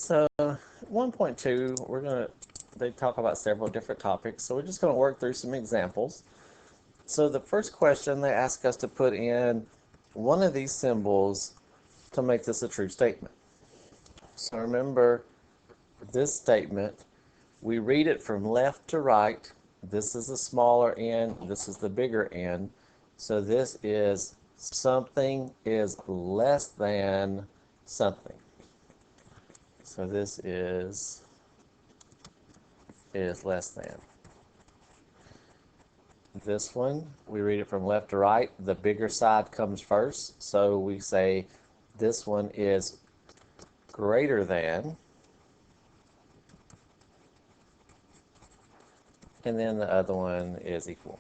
So 1.2, they talk about several different topics, so we're just going to work through some examples. So the first question, they ask us to put in one of these symbols to make this a true statement. So remember, this statement, we read it from left to right. This is the smaller n, this is the bigger n. So this is something is less than something. So this is less than. This one, we read it from left to right. The bigger side comes first. So we say this one is greater than, and then the other one is equal.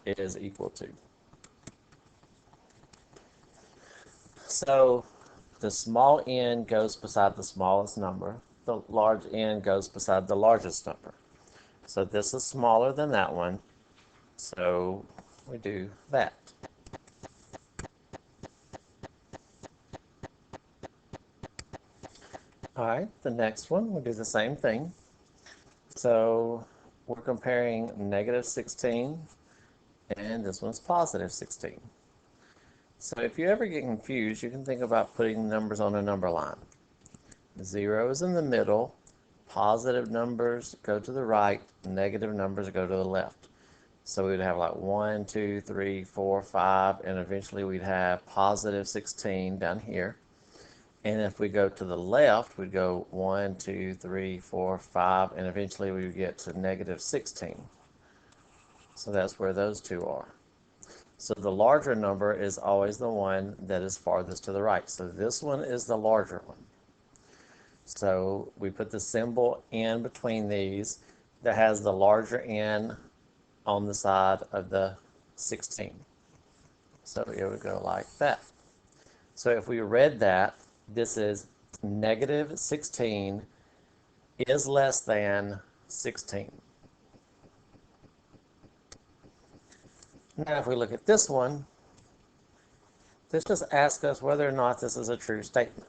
It is equal to. So the small n goes beside the smallest number. The large n goes beside the largest number. So this is smaller than that one. So we do that. All right, the next one, we'll do the same thing. So we're comparing negative 16, and this one's positive 16. So if you ever get confused, you can think about putting numbers on a number line. 0 is in the middle, positive numbers go to the right, negative numbers go to the left. So we'd have like 1, 2, 3, 4, 5, and eventually we'd have positive 16 down here. And if we go to the left, we'd go 1, 2, 3, 4, 5, and eventually we would get to negative 16. So that's where those two are. So the larger number is always the one that is farthest to the right. So this one is the larger one. So we put the symbol in between these that has the larger n on the side of the 16. So it would go like that. So if we read that, this is negative 16 is less than 16. Now if we look at this one, this just asks us whether or not this is a true statement.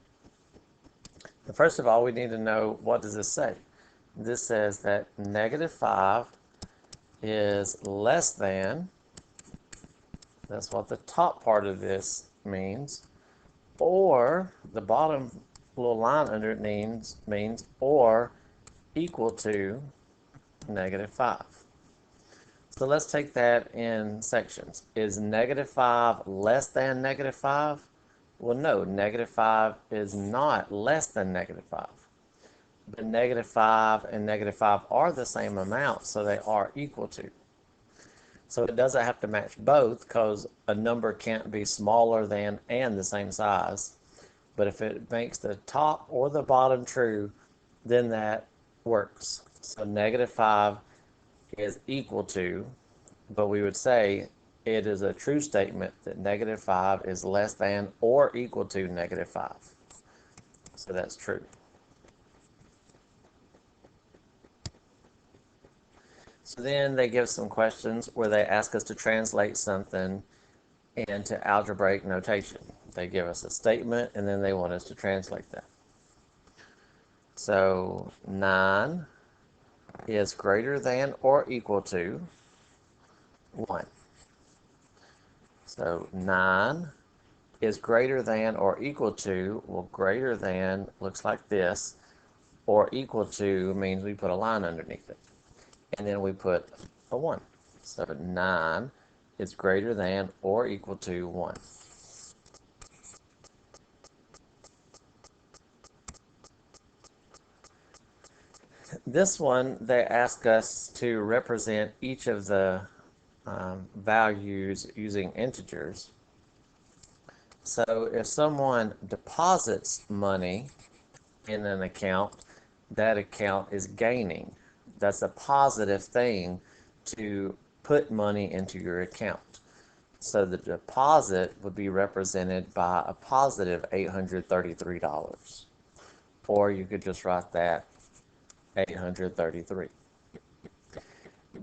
First of all, we need to know, what does this say? This says that negative 5 is less than, that's what the top part of this means, or the bottom little line under it means or equal to negative 5. So let's take that in sections. Is negative 5 less than negative 5? Well, no, negative 5 is not less than negative 5. But negative 5 and negative 5 are the same amount, so they are equal to. So it doesn't have to match both, because a number can't be smaller than and the same size. But if it makes the top or the bottom true, then that works. So negative 5 is equal to, but we would say it is a true statement that negative 5 is less than or equal to negative 5. So that's true. So then they give some questions where they ask us to translate something into algebraic notation. They give us a statement and then they want us to translate that. So 9 is greater than or equal to 1. So 9 is greater than or equal to, well, greater than looks like this, or equal to means we put a line underneath it. And then we put a 1. So 9 is greater than or equal to 1. This one, they ask us to represent each of the values using integers. So if someone deposits money in an account, that account is gaining. That's a positive thing to put money into your account. So the deposit would be represented by a positive $833. Or you could just write that 833.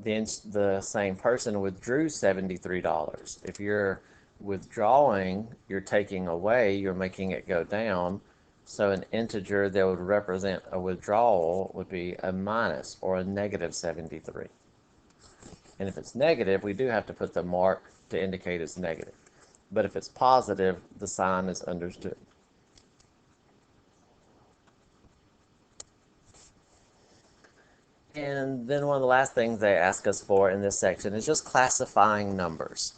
Then the same person withdrew $73. If you're withdrawing, you're taking away, you're making it go down. So an integer that would represent a withdrawal would be a minus or a negative 73. And if it's negative, we do have to put the mark to indicate it's negative. But if it's positive, the sign is understood. And then one of the last things they ask us for in this section is just classifying numbers.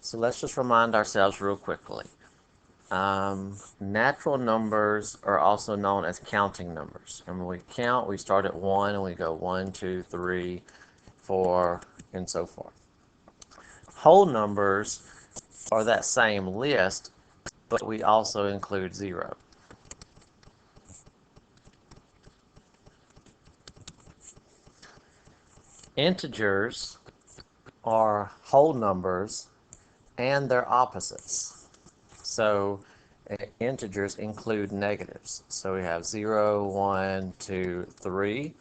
So let's just remind ourselves real quickly. Natural numbers are also known as counting numbers. And when we count, we start at 1 and we go 1, 2, 3, 4, and so forth. Whole numbers are that same list, but we also include 0. Integers are whole numbers and their opposites. So integers include negatives. So we have 0, 1, 2, 3,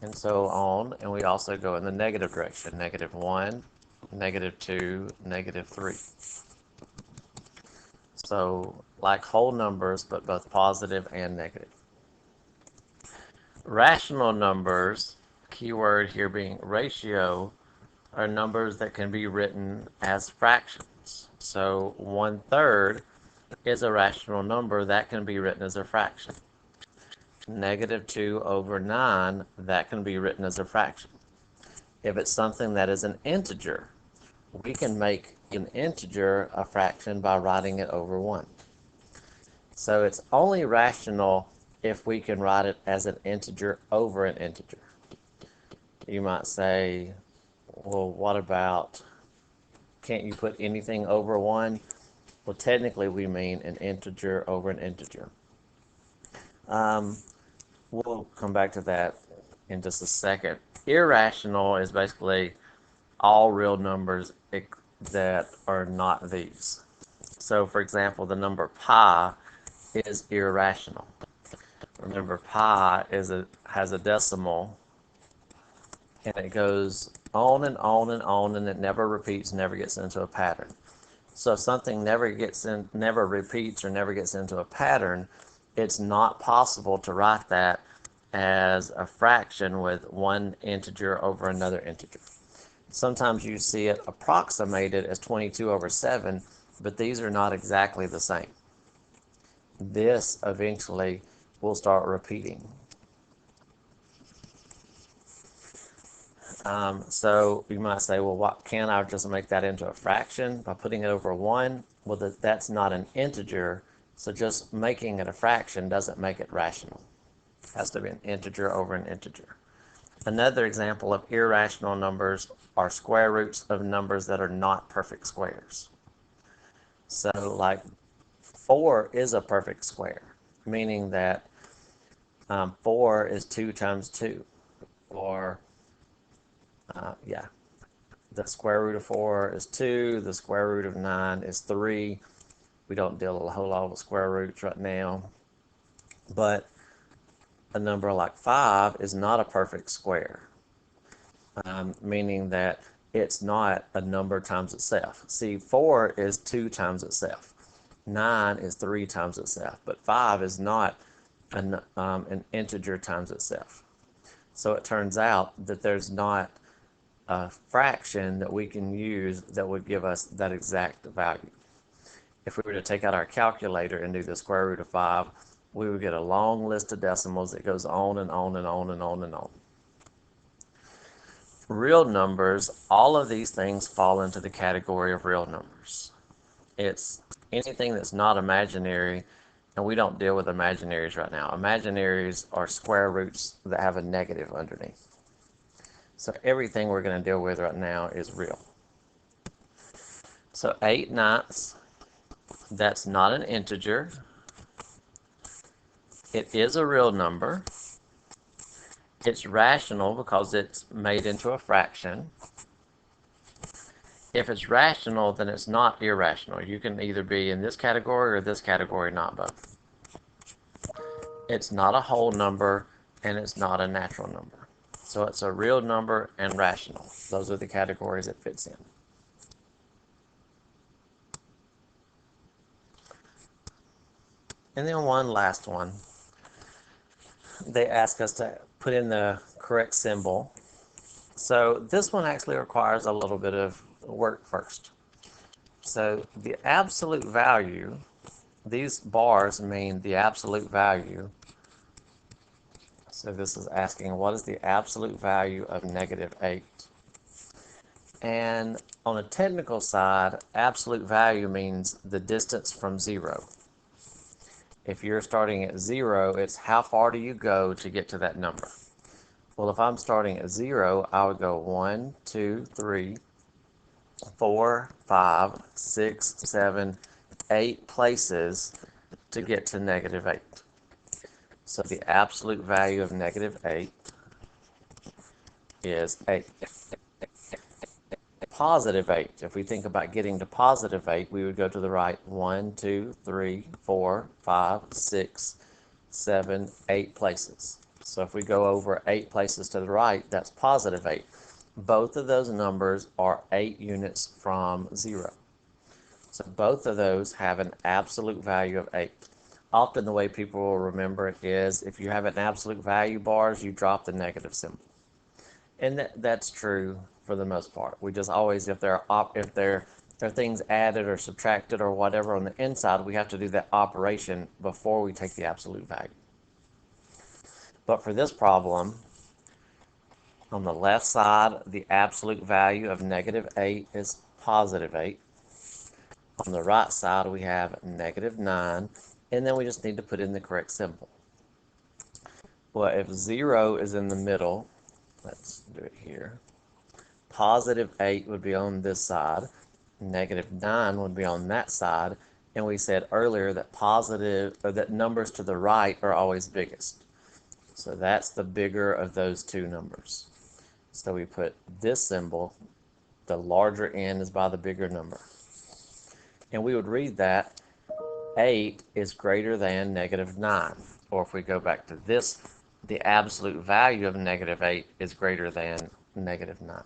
and so on. And we also go in the negative direction, negative 1, negative 2, negative 3. So like whole numbers, but both positive and negative. Rational numbers, keyword here being ratio, are numbers that can be written as fractions. So 1/3 is a rational number that can be written as a fraction. Negative 2 over 9, that can be written as a fraction. If it's something that is an integer, we can make an integer a fraction by writing it over 1. So it's only rational if we can write it as an integer over an integer. You might say, well, what about, can't you put anything over 1? Well, technically we mean an integer over an integer. We'll come back to that in just a second. Irrational is basically all real numbers that are not these. So, for example, the number pi is irrational. Remember, pi has a decimal, and it goes on and on and on, and it never repeats, never gets into a pattern. So if something never repeats or never gets into a pattern, it's not possible to write that as a fraction with one integer over another integer. Sometimes you see it approximated as 22 over 7, but these are not exactly the same. This eventually will start repeating. So you might say, well, what, can't I just make that into a fraction by putting it over 1? Well, that's not an integer, so just making it a fraction doesn't make it rational. It has to be an integer over an integer. Another example of irrational numbers are square roots of numbers that are not perfect squares. So like 4 is a perfect square, meaning that 4 is 2 times 2, or the square root of 4 is 2, the square root of 9 is 3. We don't deal a whole lot with square roots right now, but a number like 5 is not a perfect square, meaning that it's not a number times itself. See, 4 is 2 times itself. 9 is 3 times itself, but 5 is not an integer times itself. So it turns out that there's not a fraction that we can use that would give us that exact value. If we were to take out our calculator and do the square root of 5, we would get a long list of decimals that goes on and on and on and on and on. Real numbers, all of these things fall into the category of real numbers. It's anything that's not imaginary, and we don't deal with imaginaries right now. Imaginaries are square roots that have a negative underneath. So everything we're going to deal with right now is real. So 8/9, that's not an integer. It is a real number. It's rational because it's made into a fraction. If it's rational, then it's not irrational. You can either be in this category or this category, not both. It's not a whole number, and it's not a natural number. So it's a real number and rational. Those are the categories it fits in. And then one last one. They ask us to put in the correct symbol. So this one actually requires a little bit of work first. So the absolute value, these bars mean the absolute value. So this is asking what is the absolute value of -8? And on a technical side, absolute value means the distance from 0. If you're starting at 0, it's how far do you go to get to that number. Well, if I'm starting at 0, I would go 1, 2, 3, 4, 5, 6, 7, 8 places to get to -8. So the absolute value of -8 is 8. +8, if we think about getting to +8, we would go to the right 1, 2, 3, 4, 5, 6, 7, 8 places. So if we go over 8 places to the right, that's +8. Both of those numbers are 8 units from 0. So both of those have an absolute value of 8. Often the way people will remember it is if you have an absolute value bars, you drop the negative symbol. And that's true for the most part. We just always, if there are things added or subtracted or whatever on the inside, we have to do that operation before we take the absolute value. But for this problem, on the left side, the absolute value of -8 is +8. On the right side, we have -9, and then we just need to put in the correct symbol. Well, if 0 is in the middle, let's do it here. +8 would be on this side, -9 would be on that side, and we said earlier that that numbers to the right are always biggest. So that's the bigger of those two numbers. So we put this symbol, the larger n is by the bigger number. And we would read that 8 is greater than -9. Or if we go back to this, the absolute value of -8 is greater than -9.